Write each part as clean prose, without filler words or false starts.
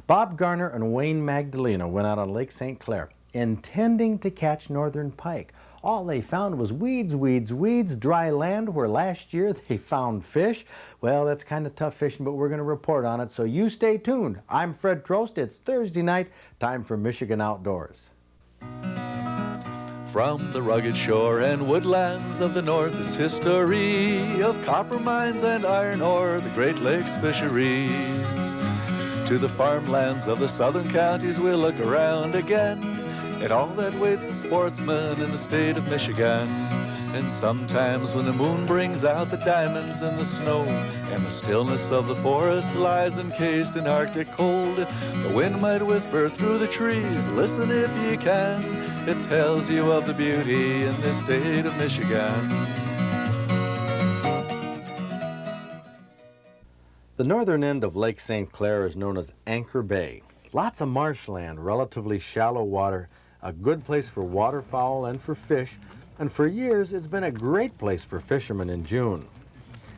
Bob Garner and Wayne Magdalena went out on Lake St. Clair intending to catch northern pike. All they found was weeds, weeds, weeds, dry land where last year they found fish. Well, that's kind of tough fishing, but we're going to report on it, so you stay tuned. I'm Fred Trost. It's Thursday night, time for Michigan Outdoors. From the rugged shore and woodlands of the north, it's history of copper mines and iron ore, the Great Lakes fisheries. To the farmlands of the southern counties we'll look around again at all that waits the sportsman in the state of Michigan. And sometimes when the moon brings out the diamonds in the snow and the stillness of the forest lies encased in Arctic cold, the wind might whisper through the trees, listen if you can, it tells you of the beauty in this state of Michigan. The northern end of Lake St. Clair is known as Anchor Bay. Lots of marshland, relatively shallow water, a good place for waterfowl and for fish, and for years it's been a great place for fishermen in June.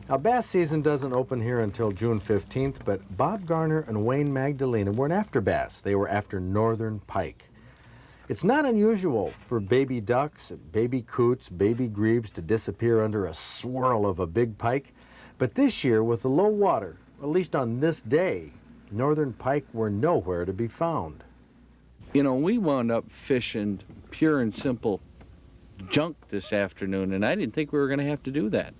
Now, bass season doesn't open here until June 15th, but Bob Garner and Wayne Magdalena weren't after bass. They were after northern pike. It's not unusual for baby ducks, baby coots, baby grebes to disappear under a swirl of a big pike, but this year with the low water, at least on this day, northern pike were nowhere to be found. You know, we wound up fishing pure and simple junk this afternoon, and I didn't think we were going to have to do that.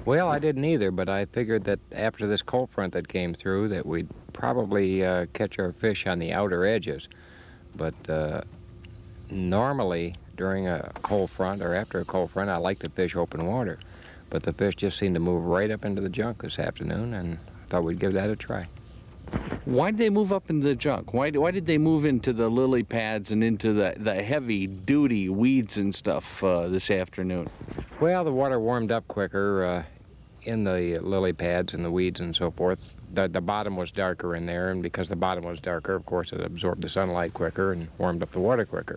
Well, I didn't either, but I figured that after this cold front that came through that we'd probably catch our fish on the outer edges. But normally during a cold front or after a cold front, I like to fish open water. But the fish just seemed to move right up into the junk this afternoon, and I thought we'd give that a try. Why did they move up into the junk? Why did they move into the lily pads and into the heavy-duty weeds and stuff this afternoon? Well, the water warmed up quicker in the lily pads and the weeds and so forth. The bottom was darker in there, and because the bottom was darker, of course, it absorbed the sunlight quicker and warmed up the water quicker.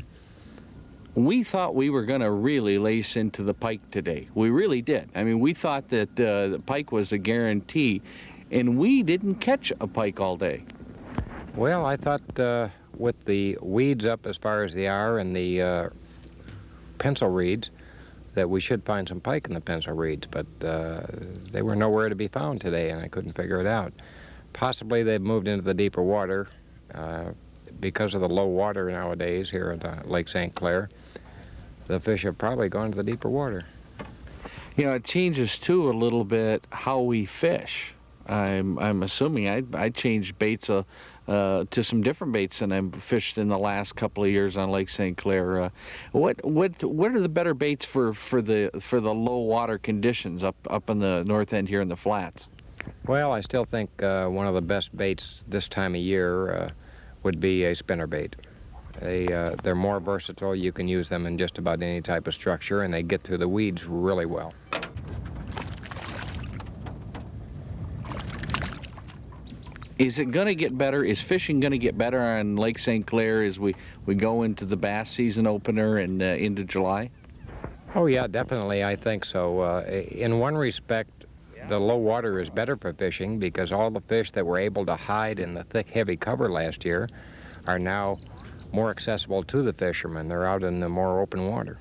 We thought we were going to really lace into the pike today. We really did. I mean, we thought that the pike was a guarantee, and we didn't catch a pike all day. Well, I thought with the weeds up as far as they are and the pencil reeds that we should find some pike in the pencil reeds, but they were nowhere to be found today, and I couldn't figure it out. Possibly they've moved into the deeper water because of the low water nowadays here at Lake St. Clair. The fish have probably gone to the deeper water. You know, it changes too a little bit how we fish. I'm assuming I changed baits to some different baits than I've fished in the last couple of years on Lake St. Clair. What are the better baits for the low water conditions up in the north end here in the flats? Well, I still think one of the best baits this time of year would be a spinnerbait. They're more versatile. You can use them in just about any type of structure, and they get through the weeds really well. Is it going to get better? Is fishing going to get better on Lake St. Clair as we go into the bass season opener and into July? Oh, yeah, definitely. I think so. In one respect, the low water is better for fishing because all the fish that were able to hide in the thick, heavy cover last year are now more accessible to the fishermen. They're out in the more open water.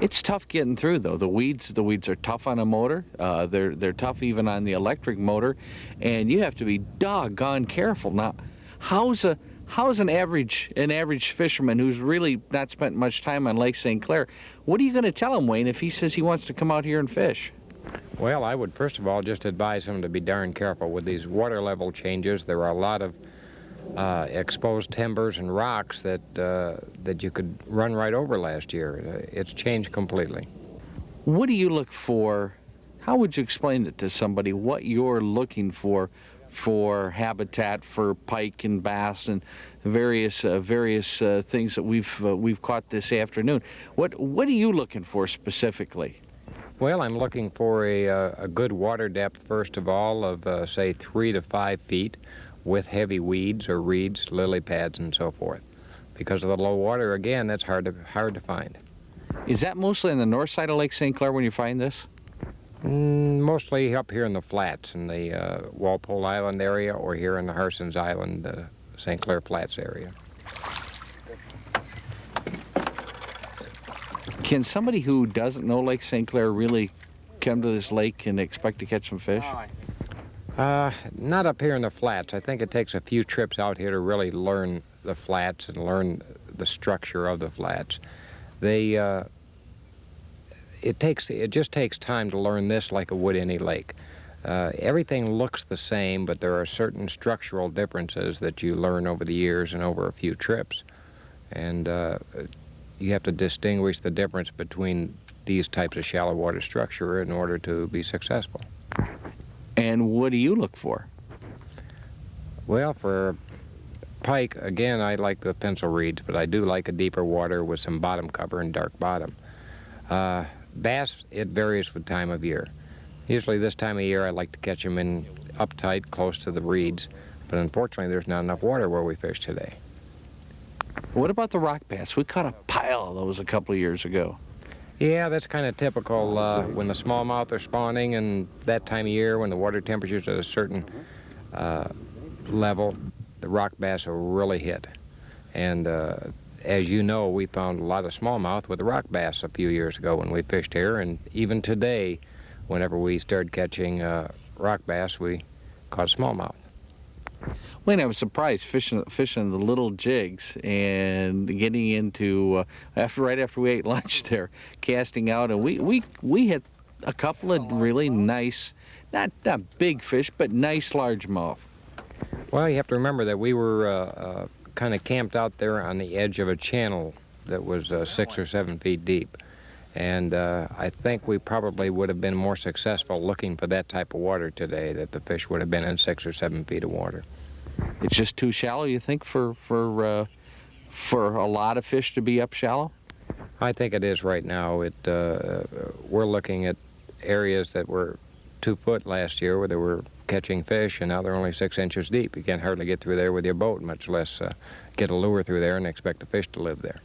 It's tough getting through, though. The weeds are tough on a motor. They're tough even on the electric motor, and you have to be doggone careful. Now, how's an average fisherman who's really not spent much time on Lake St. Clair? What are you going to tell him, Wayne, if he says he wants to come out here and fish? Well, I would first of all just advise him to be darn careful with these water level changes. There are a lot of exposed timbers and rocks that you could run right over last year. It's changed completely. What do you look for? How would you explain it to somebody what you're looking for habitat for pike and bass and various things that we've caught this afternoon? What are you looking for specifically? Well, I'm looking for a good water depth first of all of say 3 to 5 feet. With heavy weeds or reeds, lily pads, and so forth. Because of the low water, again, that's hard to find. Is that mostly on the north side of Lake St. Clair when you find this? Mostly up here in the flats in the Walpole Island area, or here in the Harson's Island, St. Clair Flats area. Can somebody who doesn't know Lake St. Clair really come to this lake and expect to catch some fish? Not up here in the flats. I think it takes a few trips out here to really learn the flats and learn the structure of the flats. It just takes time to learn this like it would any lake. Everything looks the same, but there are certain structural differences that you learn over the years and over a few trips. And you have to distinguish the difference between these types of shallow water structure in order to be successful. And what do you look for? Well, for pike, again, I like the pencil reeds, but I do like a deeper water with some bottom cover and dark bottom. Bass, it varies with time of year. Usually this time of year I like to catch them in uptight, close to the reeds, but unfortunately there's not enough water where we fish today. What about the rock bass? We caught a pile of those a couple of years ago. Yeah, that's kind of typical when the smallmouth are spawning, and that time of year when the water temperature's at a certain level, the rock bass will really hit. And as you know, we found a lot of smallmouth with the rock bass a few years ago when we fished here, and even today, whenever we started catching rock bass, we caught smallmouth. Wayne, I was surprised fishing the little jigs and getting into right after we ate lunch there, casting out, and we hit a couple of really nice, not big fish, but nice largemouth. Well, you have to remember that we were kind of camped out there on the edge of a channel that was 6 or 7 feet deep, and I think we probably would have been more successful looking for that type of water today, that the fish would have been in 6 or 7 feet of water. It's just too shallow, you think, for a lot of fish to be up shallow? I think it is right now. We're looking at areas that were 2 foot last year where they were catching fish, and now they're only 6 inches deep. You can't hardly get through there with your boat, much less get a lure through there and expect a fish to live there.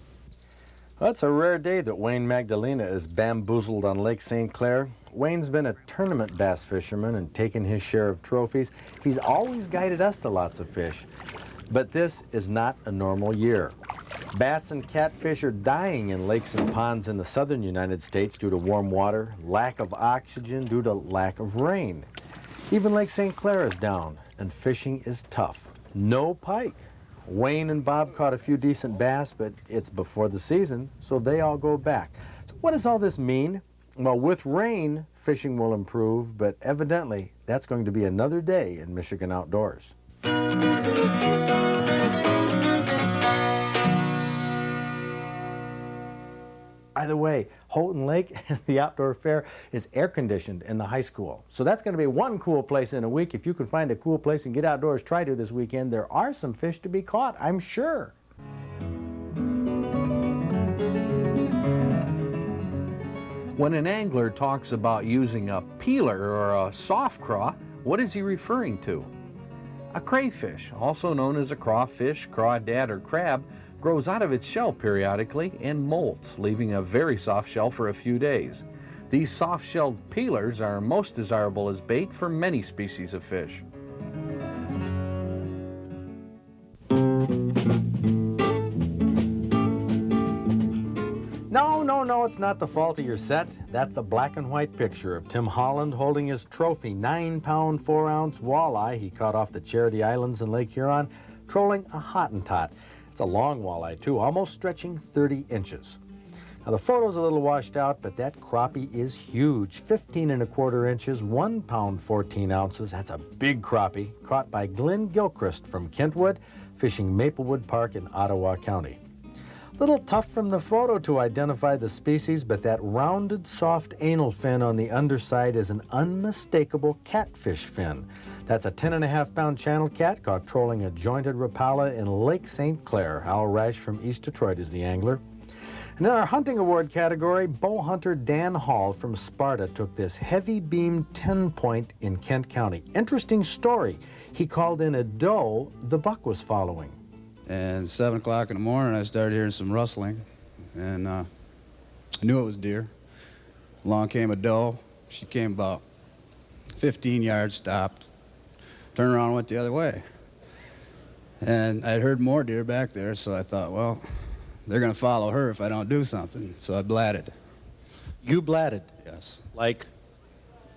Well, it's a rare day that Wayne Magdalena is bamboozled on Lake St. Clair. Wayne's been a tournament bass fisherman and taken his share of trophies. He's always guided us to lots of fish. But this is not a normal year. Bass and catfish are dying in lakes and ponds in the southern United States due to warm water, lack of oxygen due to lack of rain. Even Lake St. Clair is down, and fishing is tough. No pike. Wayne and Bob caught a few decent bass, but it's before the season, so they all go back. So what does all this mean? Well, with rain, fishing will improve, but evidently that's going to be another day in Michigan outdoors. By the way, Houghton Lake, the outdoor fair, is air-conditioned in the high school. So that's going to be one cool place in a week. If you can find a cool place and get outdoors, try to this weekend. There are some fish to be caught, I'm sure. When an angler talks about using a peeler or a soft craw, what is he referring to? A crayfish, also known as a crawfish, crawdad, or crab, grows out of its shell periodically and molts, leaving a very soft shell for a few days. These soft-shelled peelers are most desirable as bait for many species of fish. No, it's not the fault of your set. That's a black and white picture of Tim Holland holding his trophy 9-pound, 4-ounce walleye he caught off the Charity Islands in Lake Huron, trolling a Hottentot. It's a long walleye, too, almost stretching 30 inches. Now, the photo's a little washed out, but that crappie is huge, 15¼ inches, 1 pound, 14 ounces. That's a big crappie, caught by Glenn Gilchrist from Kentwood, fishing Maplewood Park in Ottawa County. Little tough from the photo to identify the species, but that rounded, soft anal fin on the underside is an unmistakable catfish fin. That's a 10.5-pound channel cat caught trolling a jointed rapala in Lake St. Clair. Al Rash from East Detroit is the angler. And in our hunting award category, bow hunter Dan Hall from Sparta took this heavy beam 10-point in Kent County. Interesting story. He called in a doe the buck was following. And 7 o'clock in the morning, I started hearing some rustling, and I knew it was deer. Along came a doe. She came about 15 yards, stopped, turned around and went the other way. And I'd heard more deer back there, so I thought, well, they're going to follow her if I don't do something. So I blatted. You blatted. Yes. Like,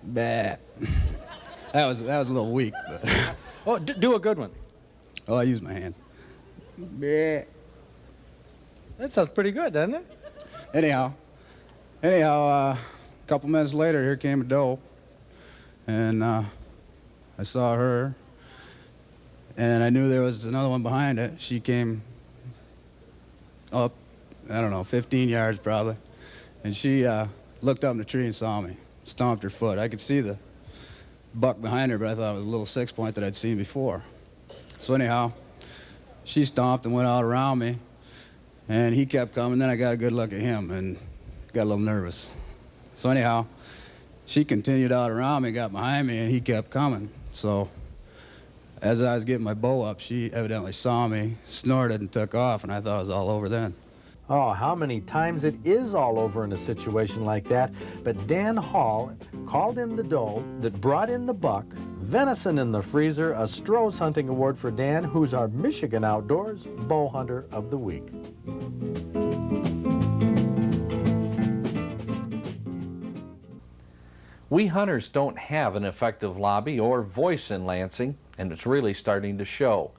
Bah. That was a little weak, but oh, do a good one. oh, I used my hands. Bah. That sounds pretty good, doesn't it? Anyhow, a couple minutes later, here came a doe, and I saw her, and I knew there was another one behind it. She came up, I don't know, 15 yards probably, and she looked up in the tree and saw me, stomped her foot. I could see the buck behind her, but I thought it was a little 6-point that I'd seen before. So anyhow, she stomped and went out around me, and he kept coming. Then I got a good look at him and got a little nervous. So anyhow, she continued out around me, got behind me, and he kept coming. So as I was getting my bow up, she evidently saw me, snorted, and took off, and I thought it was all over then. Oh, how many times it is all over in a situation like that. But Dan Hall called in the doe that brought in the buck, venison in the freezer, a Stroh's Hunting Award for Dan, who's our Michigan Outdoors Bow Hunter of the Week. We hunters don't have an effective lobby or voice in Lansing, and it's really starting to show.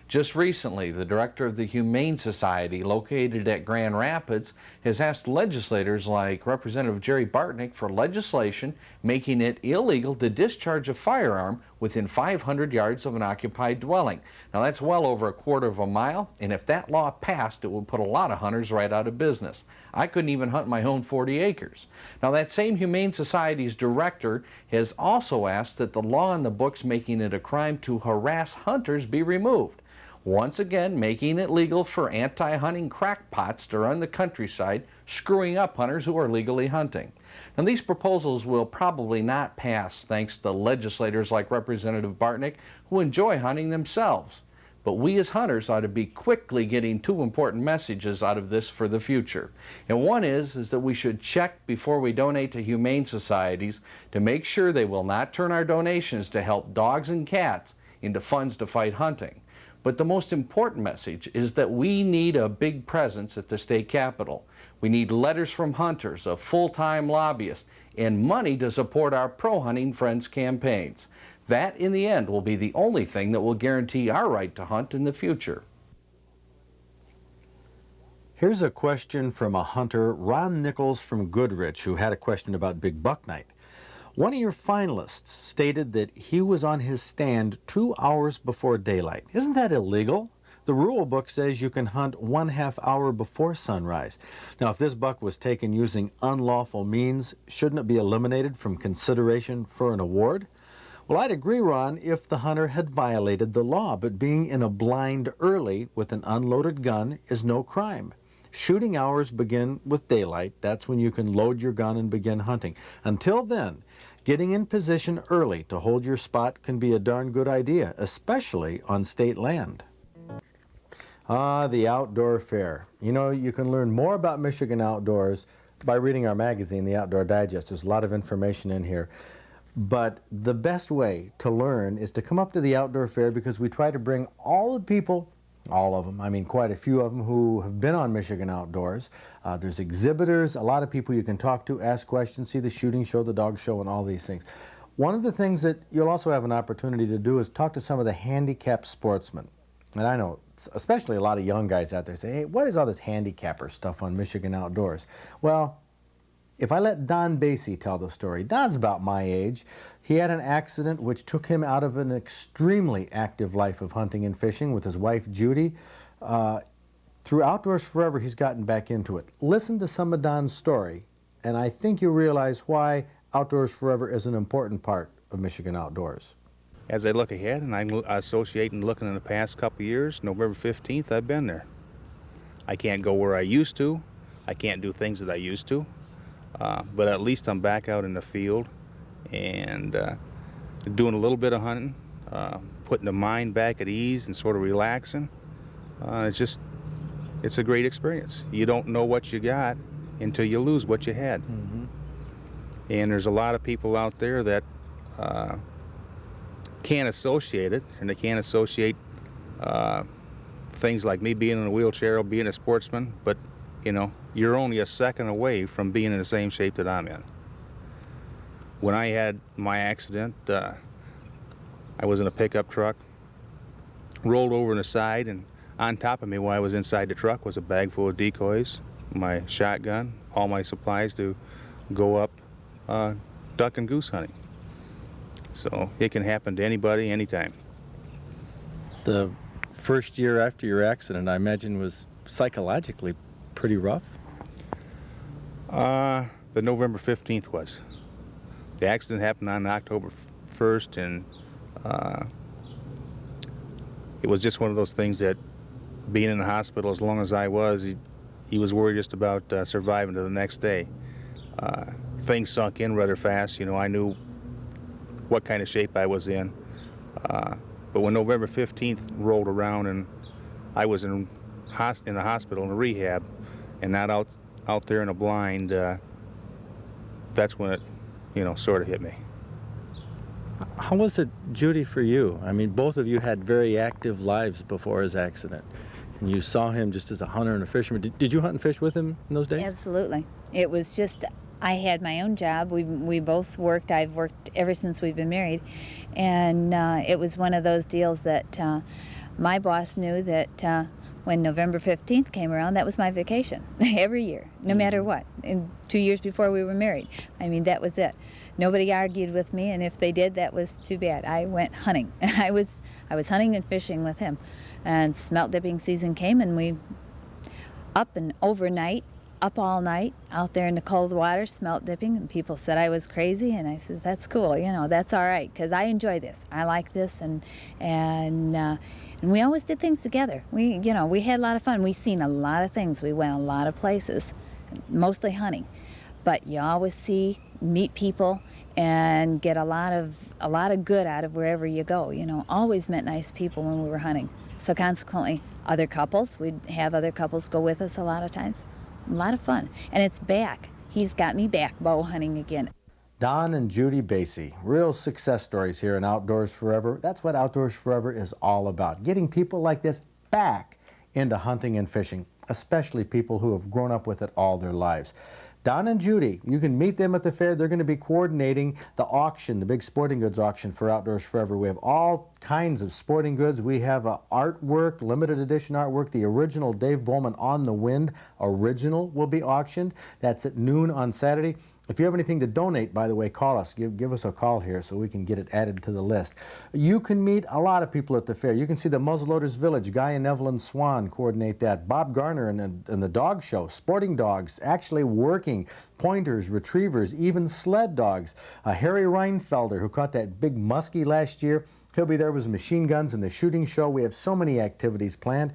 Just recently, the director of the Humane Society, located at Grand Rapids, has asked legislators like Representative Jerry Bartnick for legislation making it illegal to discharge a firearm within 500 yards of an occupied dwelling. Now that's well over a quarter of a mile, and if that law passed, it would put a lot of hunters right out of business. I couldn't even hunt my own 40 acres. Now that same Humane Society's director has also asked that the law in the books making it a crime to harass hunters be removed, once again making it legal for anti-hunting crackpots to run the countryside, screwing up hunters who are legally hunting. Now these proposals will probably not pass thanks to legislators like Representative Bartnick, who enjoy hunting themselves. But we as hunters ought to be quickly getting two important messages out of this for the future. And one is that we should check before we donate to humane societies to make sure they will not turn our donations to help dogs and cats into funds to fight hunting. But the most important message is that we need a big presence at the state capitol. We need letters from hunters, a full-time lobbyist, and money to support our pro-hunting friends campaigns. That, in the end, will be the only thing that will guarantee our right to hunt in the future. Here's a question from a hunter, Ron Nichols from Goodrich, who had a question about big buck night. One of your finalists stated that he was on his stand 2 hours before daylight. Isn't that illegal? The rule book says you can hunt 1/2 hour before sunrise. Now, if this buck was taken using unlawful means, shouldn't it be eliminated from consideration for an award? Well, I'd agree, Ron, if the hunter had violated the law, but being in a blind early with an unloaded gun is no crime. Shooting hours begin with daylight. That's when you can load your gun and begin hunting. Until then, getting in position early to hold your spot can be a darn good idea, especially on state land. Ah, the outdoor fair. You know, you can learn more about Michigan outdoors by reading our magazine, the Outdoor Digest. There's a lot of information in here. But the best way to learn is to come up to the outdoor fair, because we try to bring all the people, all of them, I mean quite a few of them, who have been on Michigan Outdoors. There's exhibitors, a lot of people you can talk to, ask questions, see the shooting show, the dog show, and all these things. One of the things that you'll also have an opportunity to do is talk to some of the handicapped sportsmen. And I know, especially a lot of young guys out there say, hey, what is all this handicapper stuff on Michigan Outdoors? Well, if I let Don Basie tell the story, Don's about my age. He had an accident which took him out of an extremely active life of hunting and fishing with his wife, Judy. Through Outdoors Forever, he's gotten back into it. Listen to some of Don's story, and I think you'll realize why Outdoors Forever is an important part of Michigan Outdoors. As I look ahead and I associate and looking in the past couple of years, November 15th, I've been there. I can't go where I used to. I can't do things that I used to. But at least I'm back out in the field and doing a little bit of hunting, putting the mind back at ease and sort of relaxing. It's a great experience. You don't know what you got until you lose what you had. Mm-hmm. And there's a lot of people out there that can't associate it, and they can't associate things like me being in a wheelchair or being a sportsman, but you know, you're only a second away from being in the same shape that I'm in. When I had my accident, I was in a pickup truck, rolled over on the side, and on top of me while I was inside the truck was a bag full of decoys, my shotgun, all my supplies to go up duck and goose hunting. So it can happen to anybody, anytime. The first year after your accident, I imagine, was psychologically pretty rough. The November 15th was. The accident happened on October 1st, and it was just one of those things that, being in the hospital as long as I was, he was worried just about surviving to the next day. Things sunk in rather fast. You know, I knew what kind of shape I was in. But when November 15th rolled around and I was in the hospital in a rehab and not out there in a blind, that's when it, you know, sort of hit me. How was it, Judy, for you? I mean, both of you had very active lives before his accident. And you saw him just as a hunter and a fisherman. Did you hunt and fish with him in those days? Absolutely. It was just, I had my own job. We both worked. I've worked ever since we've been married. And it was one of those deals that my boss knew that when November 15th came around, that was my vacation every year, no matter what. And 2 years before we were married. I mean, that was it. Nobody argued with me, and if they did, that was too bad. I went hunting. I was hunting and fishing with him. And smelt dipping season came, and we up and overnight, up all night, out there in the cold water, smelt dipping, and people said I was crazy, and I said, that's cool, you know, that's all right, because I enjoy this. I like this, and we always did things together. We had a lot of fun. We seen a lot of things. We went a lot of places, mostly hunting. But you always meet people, and get a lot of good out of wherever you go. You know, always met nice people when we were hunting. So consequently, we'd have other couples go with us a lot of times. A lot of fun. And it's back. He's got me back bow hunting again. Don and Judy Basie, real success stories here in Outdoors Forever. That's what Outdoors Forever is all about, getting people like this back into hunting and fishing, especially people who have grown up with it all their lives. Don and Judy, you can meet them at the fair. They're going to be coordinating the auction, the big sporting goods auction for Outdoors Forever. We have all kinds of sporting goods. We have artwork, limited edition artwork. The original Dave Bowman On the Wind original will be auctioned. That's at noon on Saturday. If you have anything to donate, by the way, call us. Give us a call here so we can get it added to the list. You can meet a lot of people at the fair. You can see the Muzzleloaders Village. Guy and Evelyn Swan coordinate that. Bob Garner and the dog show. Sporting dogs actually working. Pointers, retrievers, even sled dogs. Harry Reinfelder, who caught that big muskie last year. He'll be there with his machine guns and the shooting show. We have so many activities planned.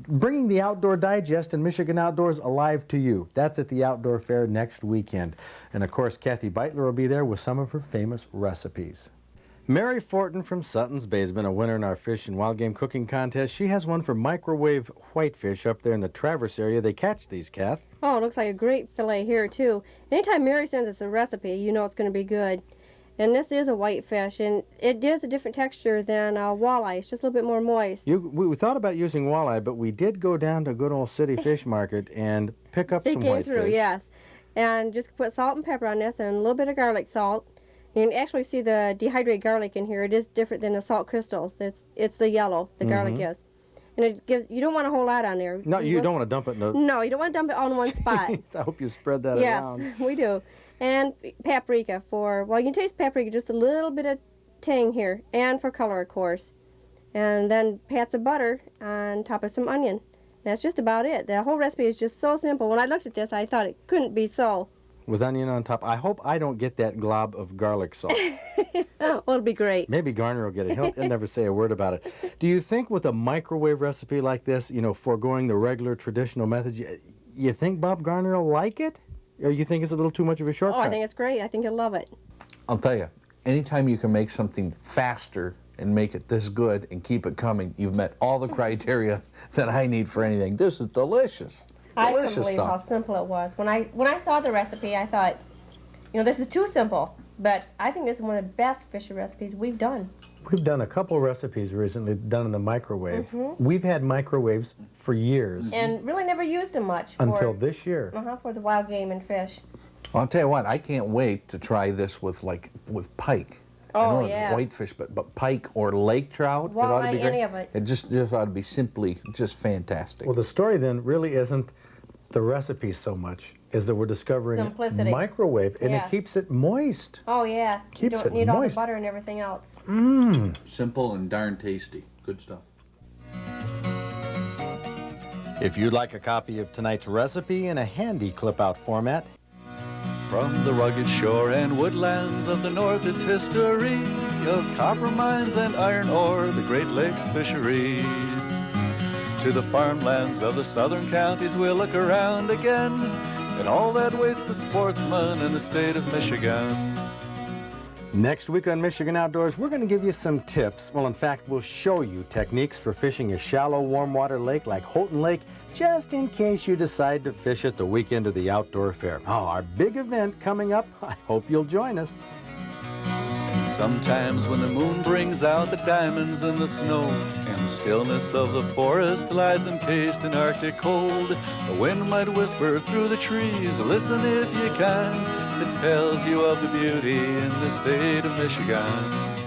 Bringing the Outdoor Digest and Michigan Outdoors alive to you. That's at the Outdoor Fair next weekend. And of course, Kathy Beitler will be there with some of her famous recipes. Mary Fortin from Sutton's Bay has been a winner in our fish and wild game cooking contest. She has one for microwave whitefish up there in the Traverse area. They catch these, Kath. Oh, it looks like a great fillet here, too. Anytime Mary sends us a recipe, you know it's going to be good. And this is a whitefish, and it is a different texture than walleye. It's just a little bit more moist. We thought about using walleye, but we did go down to good old City Fish Market and pick up some whitefish. It came through, yes. And just put salt and pepper on this and a little bit of garlic salt. You can actually see the dehydrated garlic in here. It is different than the salt crystals. It's the yellow, the garlic is. And it gives, you don't want a whole lot on there. No, you don't want to dump it in the... No, you don't want to dump it all in one spot. I hope you spread that around. Yes, we do. And paprika well, you can taste paprika, just a little bit of tang here, and for color, of course. And then pats of butter on top of some onion. That's just about it. The whole recipe is just so simple. When I looked at this, I thought it couldn't be so. With onion on top. I hope I don't get that glob of garlic salt. Well, it'll be great. Maybe Garner will get it. He'll never say a word about it. Do you think with a microwave recipe like this, you know, foregoing the regular traditional methods, you think Bob Garner will like it? Or you think it's a little too much of a shortcut? Oh, I think it's great. I think he'll love it. I'll tell you, anytime you can make something faster and make it this good and keep it coming, you've met all the criteria that I need for anything. This is delicious. I Delicious couldn't believe stuff. how simple it was. When I saw the recipe, I thought, You know, this is too simple, but I think this is one of the best fisher recipes we've done. We've done a couple recipes recently done in the microwave. We've had microwaves for years And really never used them much. until this year. For the wild game and fish. Well, I'll tell you what, I can't wait to try this with pike. I Oh, know yeah. it's whitefish, but pike or lake trout, it ought to Walleye, be great. any of it. It just ought to be simply just fantastic. Well, the story then really isn't the recipe so much, is that we're discovering Simplicity. microwave, and Yes. it keeps it moist. Oh, yeah. Keeps you don't it need all the moist. butter and everything else. Simple and darn tasty. Good stuff. If you'd like a copy of tonight's recipe in a handy clip-out format, From the rugged shore and woodlands of the north, its history of copper mines and iron ore, the Great Lakes fisheries. To the farmlands of the southern counties we'll look around again, and all that waits the sportsman in the state of Michigan. next week on Michigan Outdoors, we're going to give you some tips. Well, in fact, we'll show you techniques for fishing a shallow warm water lake like Houghton Lake, just in case you decide to fish it the weekend of the outdoor fair. Oh, our big event coming up. I hope you'll join us. Sometimes when the moon brings out the diamonds in the snow, and the stillness of the forest lies encased in Arctic cold, the wind might whisper through the trees, listen if you can, it tells you of the beauty in the state of Michigan.